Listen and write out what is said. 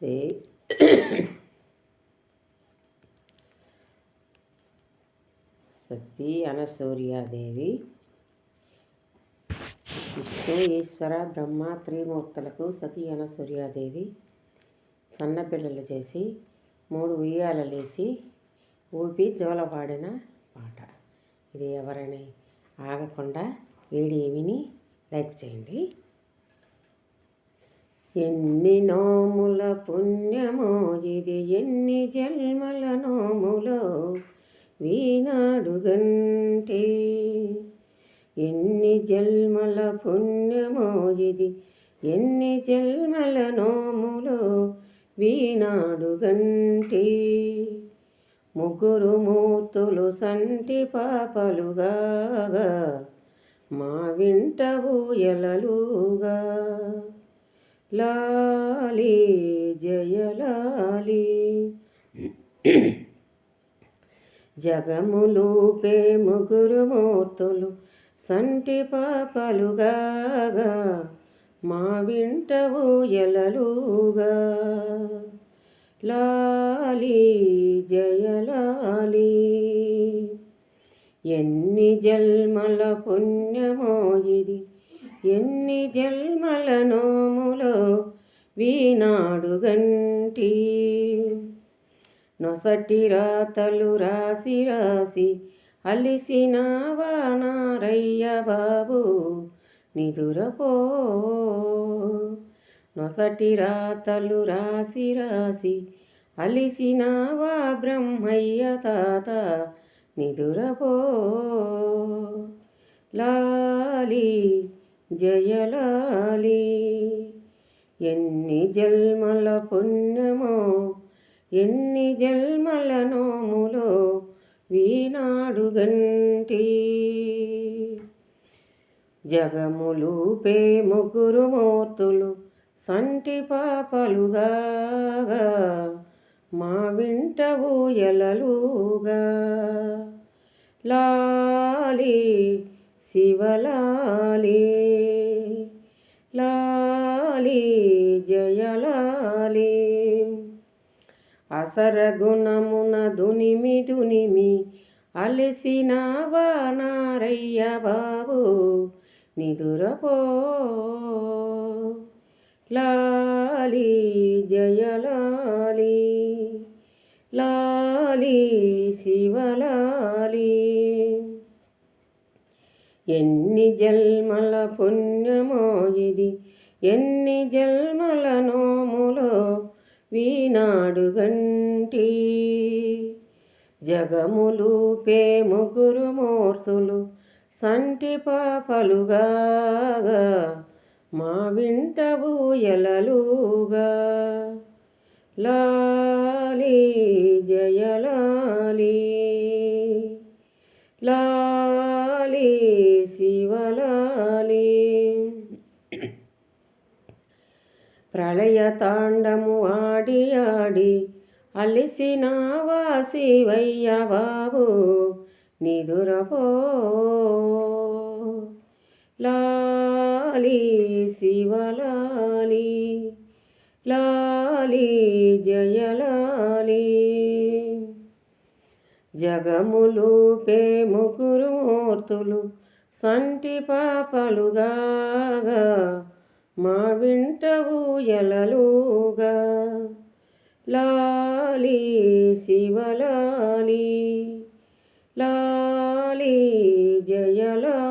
శ్రీ సతీ అనసూయాదేవి విష్ణు ఈశ్వర బ్రహ్మ త్రిమూర్తులకు సతీ అనసూయాదేవి సన్నపిల్లలు చేసి 3 ఉయ్యాలలేసి ఊపి జోలపాడిన పాట. ఇది ఎవరని ఆగకుండా వీడియో విని లైక్ చేయండి. ఎన్ని నోముల పుణ్యమో ఇది, ఎన్ని జన్మల నోములో వీనాడుగంటే. ఎన్ని జన్మల పుణ్యమో ఇది, ఎన్ని జన్మల నోములో వీనాడుగంటే. ముగ్గురు మూర్తులు సంటి పాపలుగా మా వింట ఊయలలుగా. లాలి జయలాలి జగములూపే ముగ్గురు మూర్తులు సంటి పాపలుగా మా వింట ఊయలలుగా. లాలి జయలాలి ఎన్ని జన్మల పుణ్యమో ఇది, ఎన్ని జన్మల నోములో వీనాడుగంటి. నొసటి రాతలు రాసి రాసి అలిసినావా నారయ్య బాబు నిదురపో. నొసటి రాతలు రాసి రాసి అలిసినావా బ్రహ్మయ్య తాత నిదురపో. లాలి జయలాలి ఎన్ని జన్మల పుణ్యమో, ఎన్ని జన్మల నోములో వీనాడుగంటి. జగములూపే ముగ్గురు మూర్తులు సంటి పాపలుగా మా వింట ఊయలలుగా. లాలి శివలాలి లాలి జయలాలి అసరగుణమున దునిమి దునిమి అలిసినావా నారయ్య బాబు నిదురపో. లాలి జయలాలి లాలి శివలాలి ఎన్ని జన్మల పుణ్యమో ఇది, ఎన్ని జన్మల నోములో వీనాడుగంటి. జగములూపే ముగ్గురు మూర్తులు సంటి పాపలుగా మా వింట ఊయలలుగా. లాలి జయలాలి లాలి శివలాలి ప్రళయ తాండము ఆడి ఆడి అలిసినావా శివయ్య బాబు నిదురపో. లాలి శివలాలి లాలి జయలాలి జగములూపే ముగ్గురు మూర్తులు సంటి పాపలుగా మా వింట ఊయలలుగా. లాలి శివలాలి లాలి జయలాలి